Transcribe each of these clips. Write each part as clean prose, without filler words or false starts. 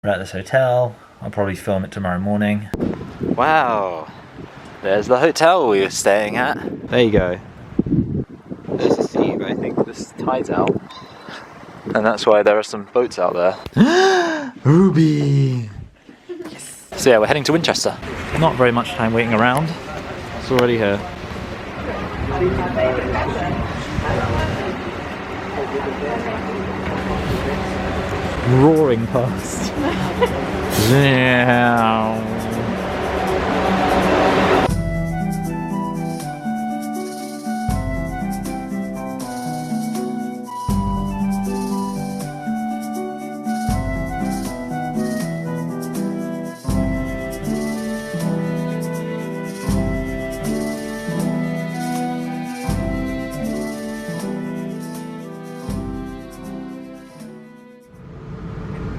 We're at this hotel. I'll probably film it tomorrow morning. Wow, there's the hotel we were staying at. There you go. There's the sea, but I think this tide's out. And that's why there are some boats out there. Ruby! Yes. So yeah, we're heading to Winchester. Not very much time waiting around. It's already here. Roaring past. Yeah.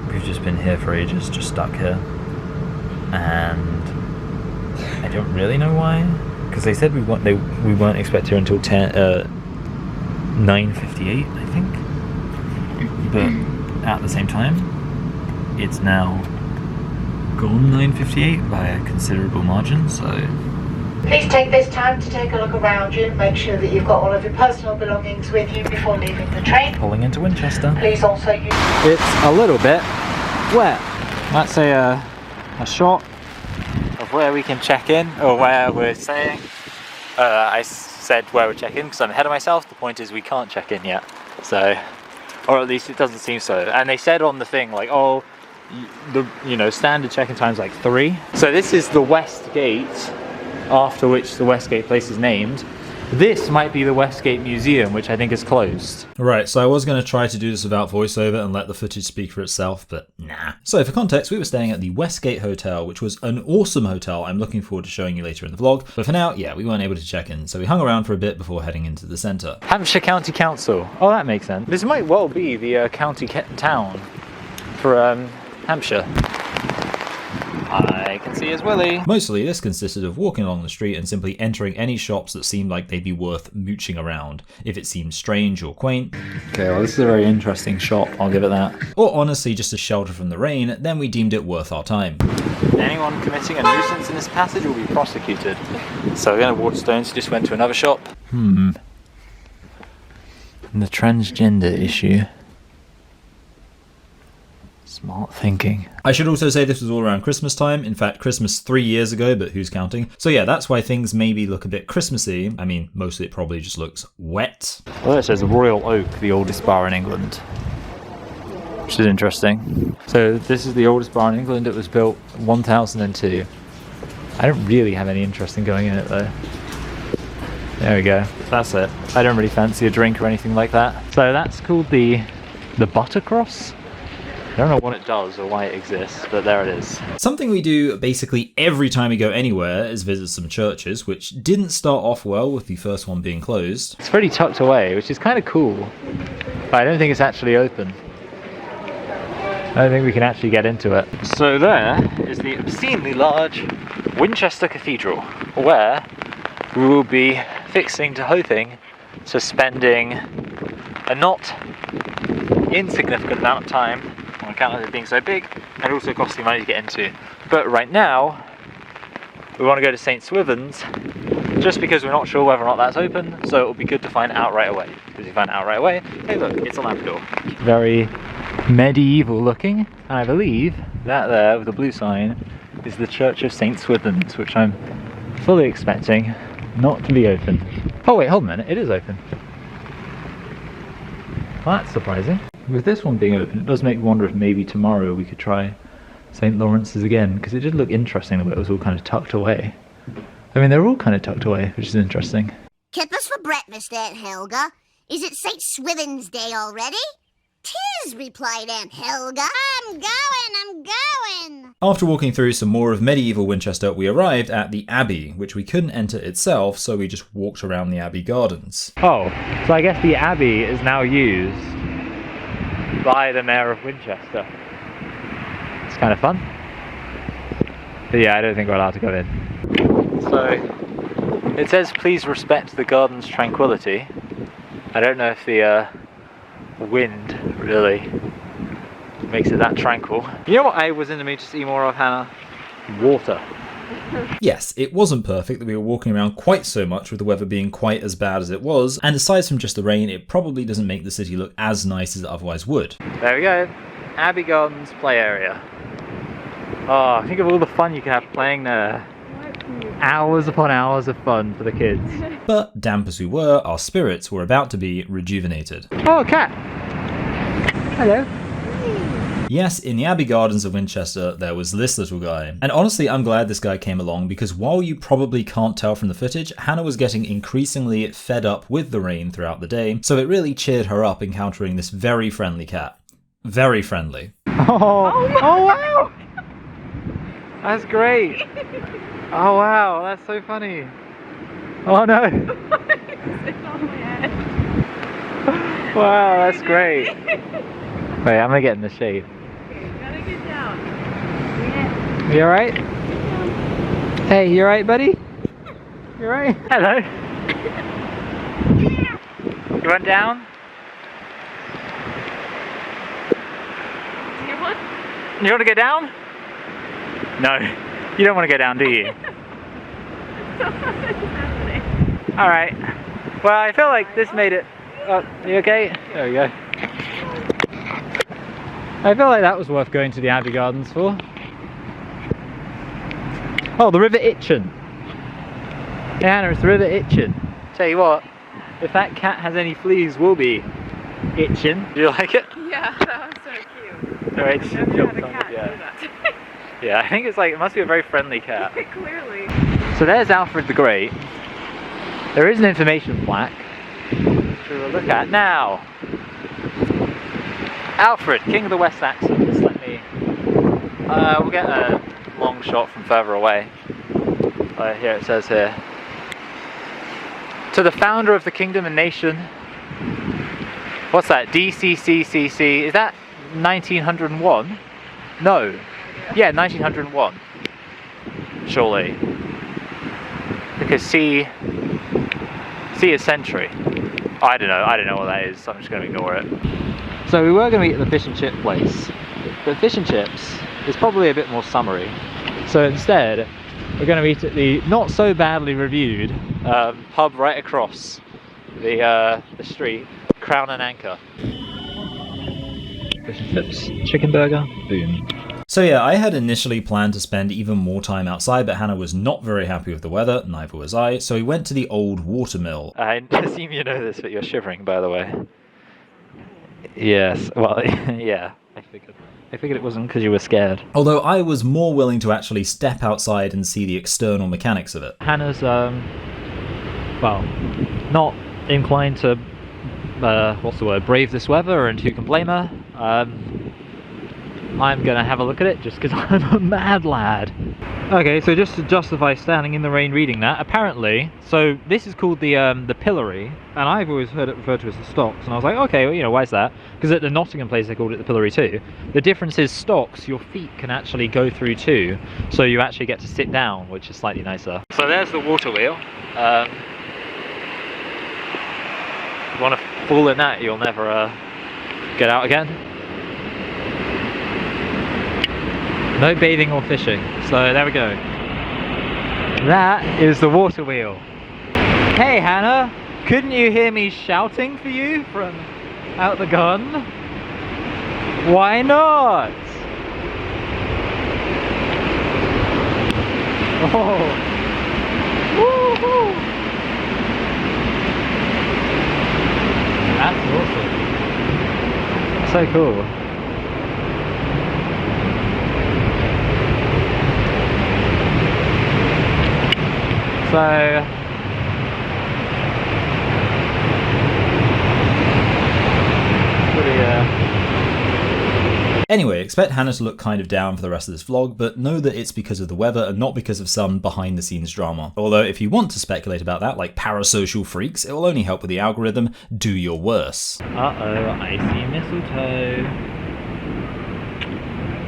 We've just been here for ages, just stuck here, and I don't really know why, because they said we weren't expected here until 9:58, I think, but at the same time it's now gone 9:58 by a considerable margin, so please take this time to take a look around you and make sure that you've got all of your personal belongings with you before leaving the train. pulling into Winchester. Please also use... It's a little bit wet. That's a shot of where we can check in, or where we're staying. I said where we're checking because I'm ahead of myself. The point is we can't check in yet, so, or at least it doesn't seem so. And they said on the thing like, oh, the standard check-in time's like 3. So this is the West Gate, after which the Westgate place is named. This might be the Westgate Museum, which I think is closed. Right, so I was going to try to do this without voiceover and let the footage speak for itself, but nah. So for context, we were staying at the Westgate Hotel, which was an awesome hotel. I'm looking forward to showing you later in the vlog. But for now, yeah, we weren't able to check in, so we hung around for a bit before heading into the centre. Hampshire County Council. Oh, that makes sense. This might well be the county town for Hampshire. I can see his Willie. Mostly, this consisted of walking along the street and simply entering any shops that seemed like they'd be worth mooching around, if it seemed strange or quaint. Okay, well this is a very interesting shop, I'll give it that. Or honestly just a shelter from the rain, then we deemed it worth our time. Anyone committing a nuisance in this passage will be prosecuted. So we're going to Waterstones, who just went to another shop. The transgender issue. Smart thinking. I should also say this was all around Christmas time. In fact, Christmas 3 years ago, but who's counting? So yeah, that's why things maybe look a bit Christmassy. I mean, mostly it probably just looks wet. Well, it says Royal Oak, the oldest bar in England. Which is interesting. So this is the oldest bar in England. It was built 1002. I don't really have any interest in going in it though. There we go. That's it. I don't really fancy a drink or anything like that. So that's called the Buttercross. I don't know what it does or why it exists, but there it is. Something we do basically every time we go anywhere is visit some churches, which didn't start off well with the first one being closed. It's pretty tucked away, which is kind of cool, but I don't think it's actually open. I don't think we can actually get into it. So there is the obscenely large Winchester Cathedral, where we will be fixing to hoping to spending a not insignificant amount of time on account of it being so big and also costing money to get into. But right now we want to go to St. Swithin's just because we're not sure whether or not that's open, so it will be good to find out right away. Because if you find out right away, hey look, it's a Labrador. Very medieval looking, and I believe that there with the blue sign is the Church of St. Swithin's, which I'm fully expecting not to be open. Oh wait, hold a minute, it is open. Well, that's surprising. With this one being open, it does make me wonder if maybe tomorrow we could try St. Lawrence's again, because it did look interesting the way it was all kind of tucked away. I mean, they're all kind of tucked away, which is interesting. Kippers for breakfast, Aunt Helga. Is it St. Swithin's Day already? 'Tis, replied Aunt Helga. I'm going. After walking through some more of medieval Winchester, we arrived at the Abbey, which we couldn't enter itself, so we just walked around the Abbey gardens. Oh, so I guess the Abbey is now used by the Mayor of Winchester. It's kind of fun. But yeah, I don't think we're allowed to go in. So, it says please respect the garden's tranquility. I don't know if the wind really makes it that tranquil. You know what I was in the mood to see more of, Hannah? Water. Yes, it wasn't perfect that we were walking around quite so much with the weather being quite as bad as it was, and aside from just the rain, it probably doesn't make the city look as nice as it otherwise would. There we go. Abbey Gardens play area. Oh, think of all the fun you can have playing there. Hours upon hours of fun for the kids. But damp as we were, our spirits were about to be rejuvenated. Oh, cat! Hello. Yes, in the Abbey Gardens of Winchester, there was this little guy. And honestly, I'm glad this guy came along because while you probably can't tell from the footage, Hannah was getting increasingly fed up with the rain throughout the day, so it really cheered her up encountering this very friendly cat. Very friendly. Oh wow! That's great! Oh wow, that's so funny. Oh no! Wow, that's great. Wait, I'm gonna get in the shade. You alright? Hey, you alright, buddy? You alright? Hello. You want down? You want to go down? No, you don't want to go down, do you? Alright. Well, I feel like this made it... Oh, you okay? There we go. I feel like that was worth going to the Abbey Gardens for. Oh, the River Itchen. Hey Hannah, it's the River Itchen. Tell you what, if that cat has any fleas, we'll be itching. Do you like it? Yeah, that was so cute. Alright, I've never had a cat do that. Yeah, I think it's like, it must be a very friendly cat. Clearly. So there's Alfred the Great. There is an information plaque, which we will look at now. Alfred, King of the West Saxons. Let me... we'll get a long shot from further away. Here it says here. To the founder of the kingdom and nation. What's that? DCCCC. Is that 1901? No. Yeah, 1901. Surely. Because C is century. I don't know what that is, so I'm just going to ignore it. So we were going to eat at the fish and chip place, but fish and chips is probably a bit more summery. So instead, we're going to eat at the not so badly reviewed pub right across the street, Crown and Anchor. Fish and chips, chicken burger, boom. So yeah, I had initially planned to spend even more time outside, but Hannah was not very happy with the weather, neither was I, so we went to the old watermill. I assume you know this, but you're shivering, by the way. Yes, well, yeah, I figured it wasn't because you were scared. Although I was more willing to actually step outside and see the external mechanics of it. Hannah's, well, not inclined to, brave this weather, and who can blame her? I'm gonna have a look at it just because I'm a mad lad. Okay, so just to justify standing in the rain reading that, apparently, so this is called the pillory, and I've always heard it referred to as the stocks, and I was like, okay, well, you know, why is that? Because at the Nottingham place they called it the pillory too. The difference is stocks, your feet can actually go through too, so you actually get to sit down, which is slightly nicer. So there's the water wheel. If you want to fall in that, you'll never get out again. No bathing or fishing, so there we go. That is the water wheel. Hey Hannah, couldn't you hear me shouting for you from out the garden? Why not? Oh. Woo-hoo. That's awesome. So cool. So Anyway, expect Hannah to look kind of down for the rest of this vlog, but know that it's because of the weather and not because of some behind the scenes drama. Although if you want to speculate about that, like parasocial freaks, it will only help with the algorithm. Do your worse. Uh-oh, I see mistletoe.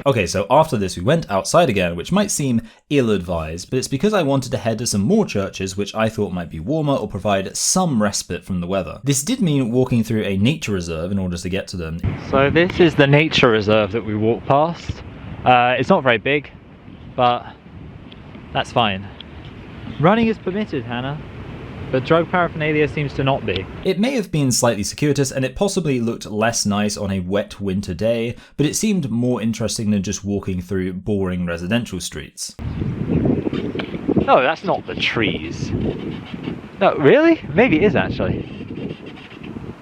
Okay, so after this we went outside again, which might seem ill-advised, but it's because I wanted to head to some more churches which I thought might be warmer or provide some respite from the weather. This did mean walking through a nature reserve in order to get to them. So this is the nature reserve that we walked past. It's not very big, but that's fine. Running is permitted, Hannah, but drug paraphernalia seems to not be. It may have been slightly circuitous and it possibly looked less nice on a wet winter day, but it seemed more interesting than just walking through boring residential streets. No, that's not the trees. No, really? Maybe it is actually.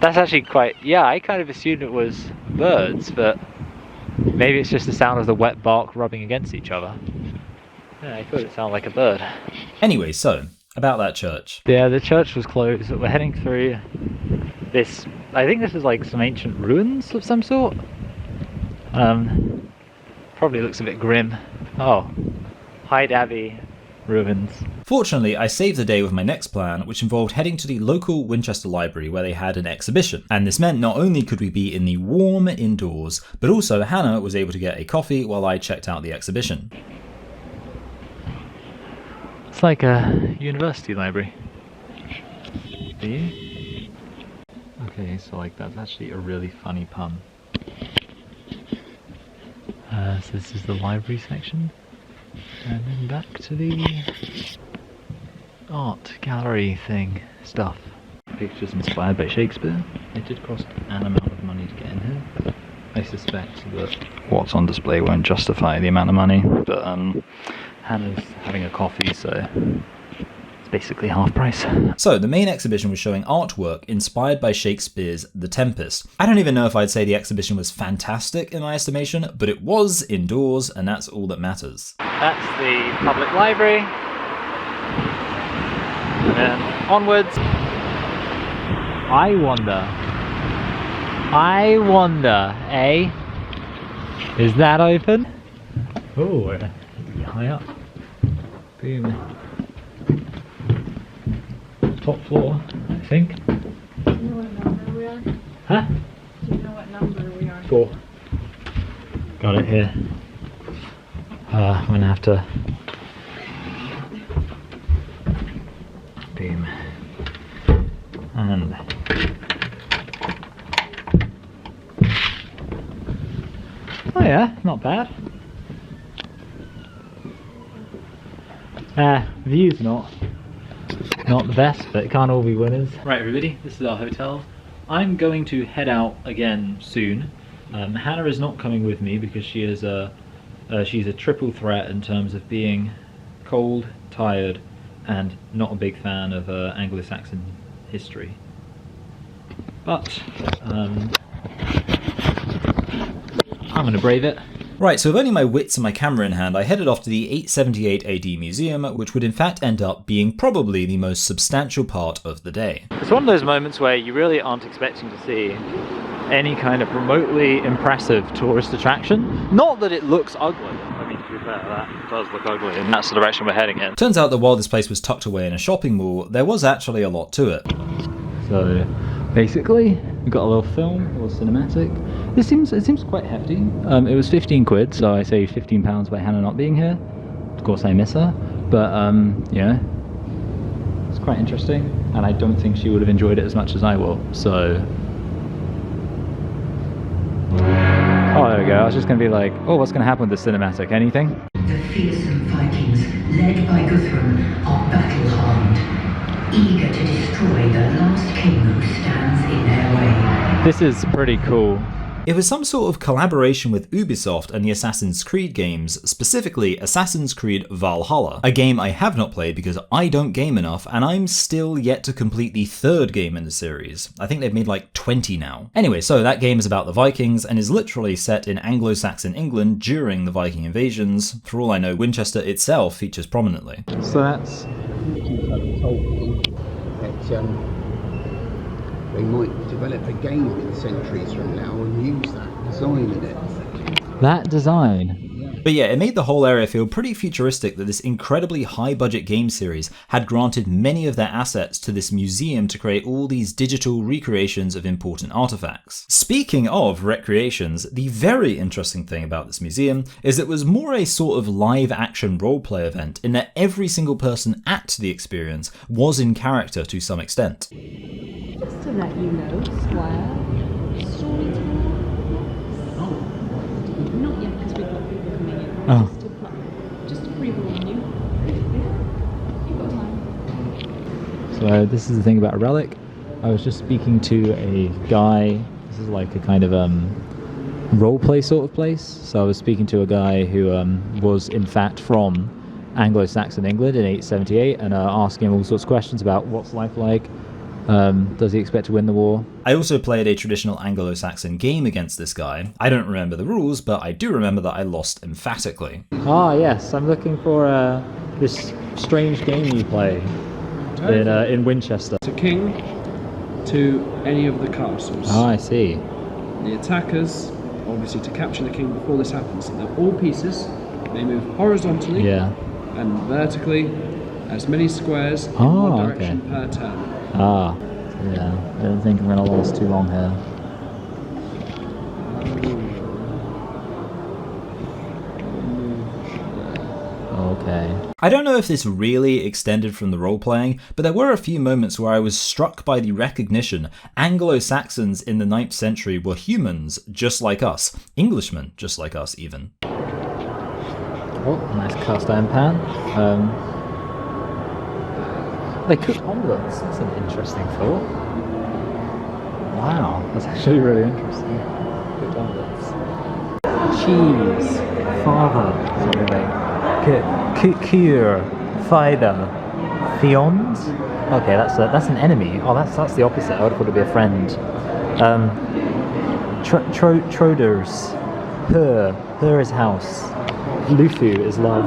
That's actually quite... Yeah, I kind of assumed it was birds, but maybe it's just the sound of the wet bark rubbing against each other. Yeah, I thought it sounded like a bird. Anyway, so, about that church. Yeah, the church was closed. We're heading through this... I think this is like some ancient ruins of some sort. Probably looks a bit grim. Oh, Hyde Abbey ruins. Fortunately, I saved the day with my next plan, which involved heading to the local Winchester library where they had an exhibition. And this meant not only could we be in the warm indoors, but also Hannah was able to get a coffee while I checked out the exhibition. It's like a university library. Do you? Okay, so like that's actually a really funny pun. So this is the library section. And then back to the art gallery thing stuff. Pictures inspired by Shakespeare. It did cost an amount of money to get in here. I suspect that what's on display won't justify the amount of money, but Hannah's having a coffee, so it's basically half price. So the main exhibition was showing artwork inspired by Shakespeare's The Tempest. I don't even know if I'd say the exhibition was fantastic in my estimation, but it was indoors, and that's all that matters. That's the public library. And then onwards. I wonder, eh? Is that open? Oh, we're high up. Boom. Top floor, I think. Do you know what number we are? Huh? Do you know what number we are? 4. Got it here. I'm gonna have to... Boom. And... Oh yeah, not bad. View's not the best, but it can't all be winners. Right everybody, this is our hotel. I'm going to head out again soon. Hannah is not coming with me because she is she's a triple threat in terms of being cold, tired, and not a big fan of Anglo-Saxon history. But I'm gonna brave it. Right, so with only my wits and my camera in hand, I headed off to the 878 AD museum, which would in fact end up being probably the most substantial part of the day. It's one of those moments where you really aren't expecting to see any kind of remotely impressive tourist attraction. Not that it looks ugly. I mean, to be fair, that does look ugly, and that's the direction we're heading in. Turns out that while this place was tucked away in a shopping mall, there was actually a lot to it. So, basically, we've got a little film, a little cinematic. It seems quite hefty. It was 15 quid, so I say £15 by Hannah not being here. Of course I miss her, but yeah, it's quite interesting, and I don't think she would have enjoyed it as much as I will, so... Oh, there we go. I was just going to be like, oh, what's going to happen with the cinematic? Anything? The fearsome Vikings, led by Guthrum, are battle-hardened, eager to destroy the last king who stands in their way. This is pretty cool. It was some sort of collaboration with Ubisoft and the Assassin's Creed games, specifically Assassin's Creed Valhalla, a game I have not played because I don't game enough and I'm still yet to complete the 3rd game in the series. I think they've made like 20 now. Anyway, so that game is about the Vikings and is literally set in Anglo-Saxon England during the Viking invasions. For all I know, Winchester itself features prominently. So that's... They might develop a game in centuries from now and use that design in it. That design? But yeah, it made the whole area feel pretty futuristic that this incredibly high budget game series had granted many of their assets to this museum to create all these digital recreations of important artifacts. Speaking of recreations, the very interesting thing about this museum is it was more a sort of live action roleplay event in that every single person at the experience was in character to some extent. Just to let you know, Square, storyteller. Not yet, because we've got people coming in. Oh. Just to pre-warn you. You've got time. So this is the thing about a relic. I was just speaking to a guy. This is like a kind of roleplay sort of place. So I was speaking to a guy who was in fact from Anglo-Saxon England in 878 and asking him all sorts of questions about what's life like. Does he expect to win the war? I also played a traditional Anglo-Saxon game against this guy. I don't remember the rules, but I do remember that I lost emphatically. Ah, yes, I'm looking for this strange game you play in Winchester. To king, to any of the castles. Ah, I see. The attackers, obviously to capture the king before this happens, they're all pieces. They move horizontally and vertically, as many squares in one direction per turn. Ah, yeah. I don't think I'm going to last too long here. Okay. I don't know if this really extended from the role-playing, but there were a few moments where I was struck by the recognition Anglo-Saxons in the 9th century were humans just like us, Englishmen just like us even. Oh, nice cast iron pan. They cook omelets. That's an interesting thought. Wow, that's actually really interesting. Cooked omelets. Cheese. Father. Sort of like cure. Fider. Fions. Okay, that's an enemy. Oh, that's the opposite. I would have thought it'd be a friend. Troders. Her is house. Lufu is love.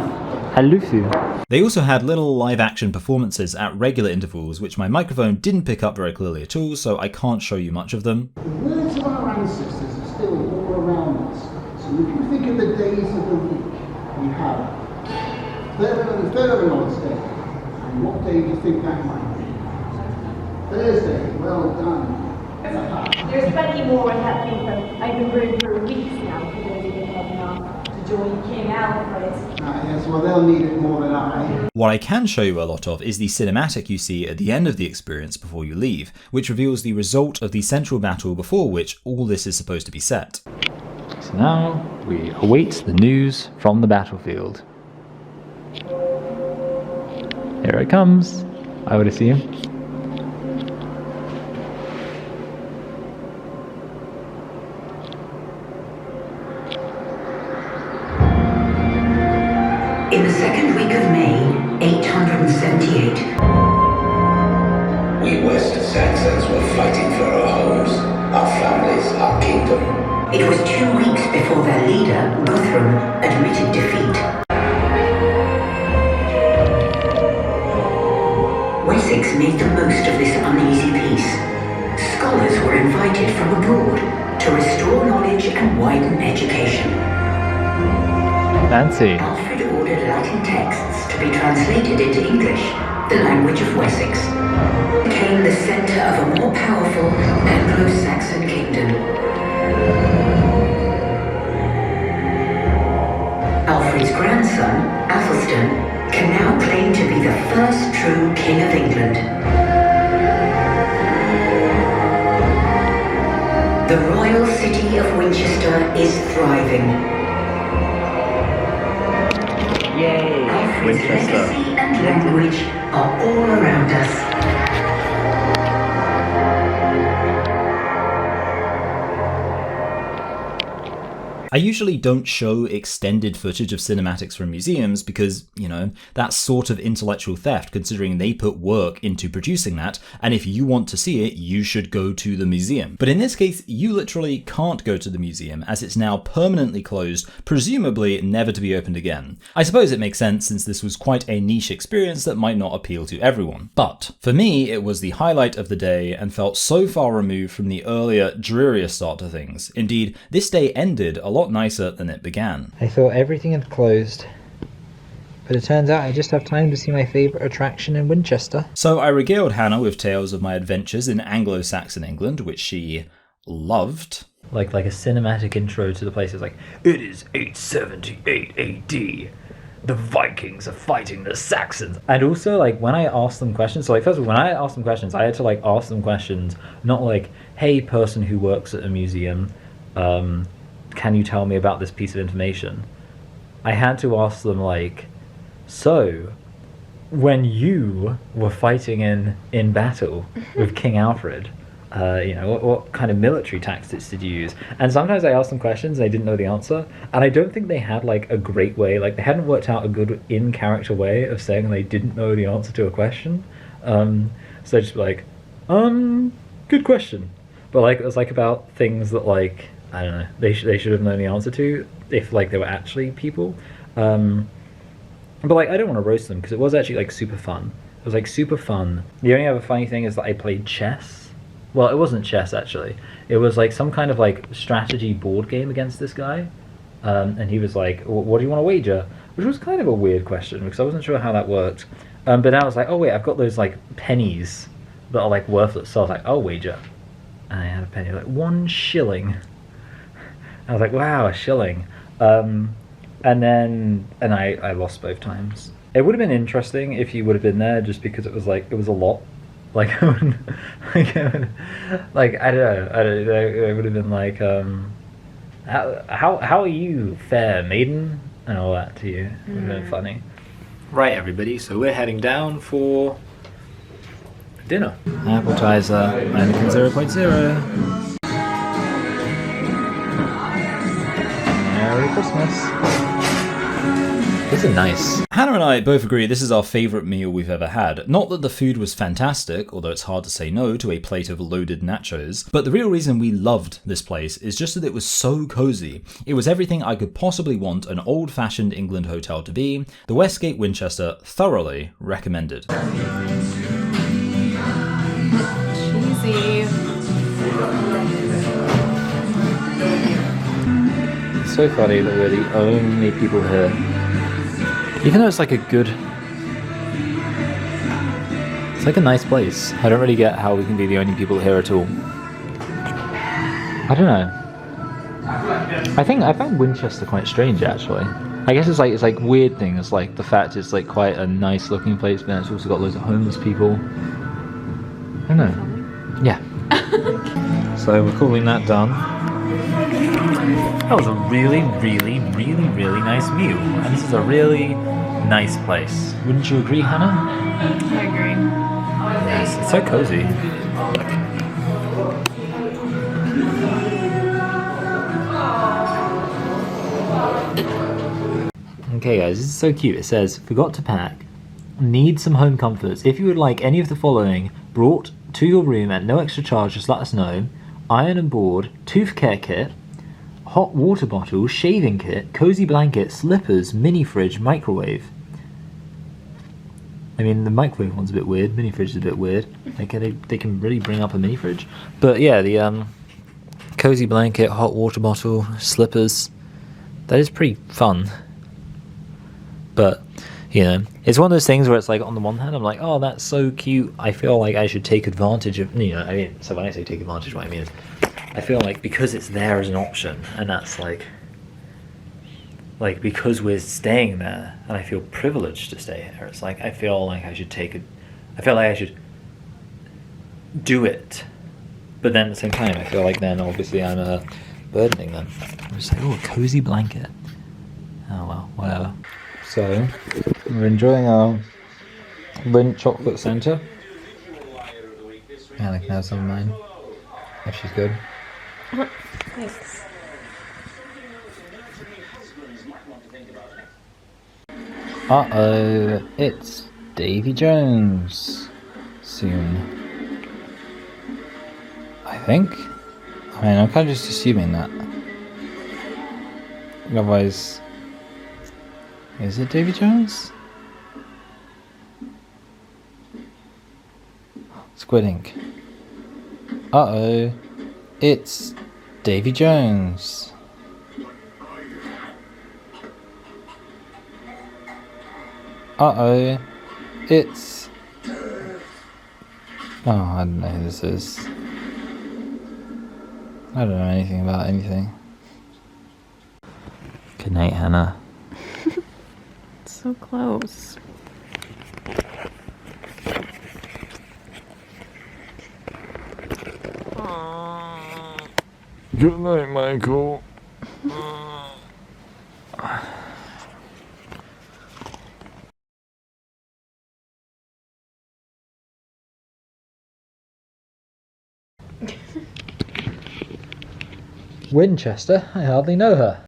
Halufu. They also had little live-action performances at regular intervals, which my microphone didn't pick up very clearly at all, so I can't show you much of them. The words of our ancestors are still all around us. So if you think of the days of the week, we have Thursday. And what day do you think that might be? Thursday. Well done. There's plenty more in that thing that I've been brewing for weeks now for those of you heading off to join King Alfred. Yes, well they'll need it more than I. What I can show you a lot of is the cinematic you see at the end of the experience before you leave, which reveals the result of the central battle before which all this is supposed to be set. So now we await the news from the battlefield. Here it comes, I would assume. In the second week of May, 878, we West Saxons were fighting for our homes, our families, our kingdom. it was 2 weeks before their leader, Guthrum, admitted defeat. Wessex made the most of this uneasy peace. Scholars were invited from abroad to restore knowledge and widen education. Fancy. Alfred ordered Latin texts to be translated into English, the language of Wessex. It became the centre of a more powerful Anglo-Saxon kingdom. Alfred's grandson, Athelstan, can now claim to be the first true King of England. The royal city of Winchester is thriving. Yay! Alfred's Winchester. legacy and language are all around us. I usually don't show extended footage of cinematics from museums because, you know, that's sort of intellectual theft considering they put work into producing that, and if you want to see it, you should go to the museum. But in this case, you literally can't go to the museum as it's now permanently closed, presumably never to be opened again. I suppose it makes sense since this was quite a niche experience that might not appeal to everyone. But for me, it was the highlight of the day and felt so far removed from the earlier, drearier start to things. Indeed, this day ended a lot lot nicer than it began. I thought everything had closed, but it turns out I just have time to see my favourite attraction in Winchester. So I regaled Hannah with tales of my adventures in Anglo-Saxon England, which she loved. Like a cinematic intro to the place. It's like, it is 878 AD. The Vikings are fighting the Saxons. And also, like, when I asked them questions, so like, first of all, when I asked them questions, I had to like ask them questions, not like, hey, person who works at a museum, can you tell me about this piece of information? I had to ask them like, so when you were fighting in battle with King Alfred, what kind of military tactics did you use? And sometimes I asked them questions and I didn't know the answer, and I don't think they had like a great way, like they hadn't worked out a good in-character way of saying they didn't know the answer to a question. So they'd just be like, good question. But like it was like about things that like, I don't know, they should have known the answer to if like they were actually people. But like I don't want to roast them because it was actually like super fun. It was like super fun. The only other funny thing is that I played chess. Well, it wasn't chess actually. It was like some kind of like strategy board game against this guy. And he was like, what do you want to wager? Which was kind of a weird question because I wasn't sure how that worked. But then I was like, oh wait, I've got those like pennies that are like worthless. So I was like, I'll wager. And I had a penny, like 1 shilling. I was like, wow, a shilling. And I lost both times. It would have been interesting if you would have been there just because it was like, it was a lot. Like, I don't know. It would have been like, how are you, fair maiden, and all that to you. It would have been funny. Right, everybody. So we're heading down for dinner. Appetizer, Anakin 0.0. Merry Christmas. These are nice. Hannah and I both agree this is our favourite meal we've ever had. Not that the food was fantastic, although it's hard to say no to a plate of loaded nachos, but the real reason we loved this place is just that it was so cosy. It was everything I could possibly want an old-fashioned England hotel to be. The Westgate Winchester, thoroughly recommended. Cheesy. It's so funny that we're the only people here. Even though it's like it's like a nice place. I don't really get how we can be the only people here at all. I don't know. I find Winchester quite strange actually. I guess it's like weird things like the fact it's like quite a nice looking place, but then it's also got loads of homeless people. I don't know. Yeah. So we're calling that done. That was a really, really, really, really nice meal. And this is a really nice place. Wouldn't you agree, Hannah? I agree. Yes, it's so cozy. Okay guys, this is so cute. It says, forgot to pack. Need some home comforts. If you would like any of the following brought to your room at no extra charge, just let us know. Iron and board, tooth care kit, hot water bottle, shaving kit, cozy blanket, slippers, mini fridge, microwave. I mean, the microwave one's a bit weird. Mini fridge is a bit weird. Like they can really bring up a mini fridge. But yeah, the cozy blanket, hot water bottle, slippers. That is pretty fun. But you know, it's one of those things where it's like on the one hand, I'm like, oh, that's so cute. I feel like I should take advantage of. You know, I mean, so when I say take advantage, what I mean is, I feel like because it's there as an option, and that's like because we're staying there, and I feel privileged to stay here. It's like I feel like I should take it. I feel like I should do it, but then at the same time, I feel like then obviously I'm burdening them. I'm just like, oh, a cozy blanket. Oh well, whatever. So we're enjoying our Lindt chocolate centre. Yeah, I can have some of mine if she's good. Thanks. Uh-oh, it's Davy Jones soon. I think. I mean, I'm kind of just assuming that. Otherwise, is it Davy Jones? Squid Ink. Uh-oh, it's Davy Jones. Uh-oh. It's... Oh, I don't know who this is. I don't know anything about anything. Good night, Hannah. So close. Good night, Michael. Winchester? I hardly know her.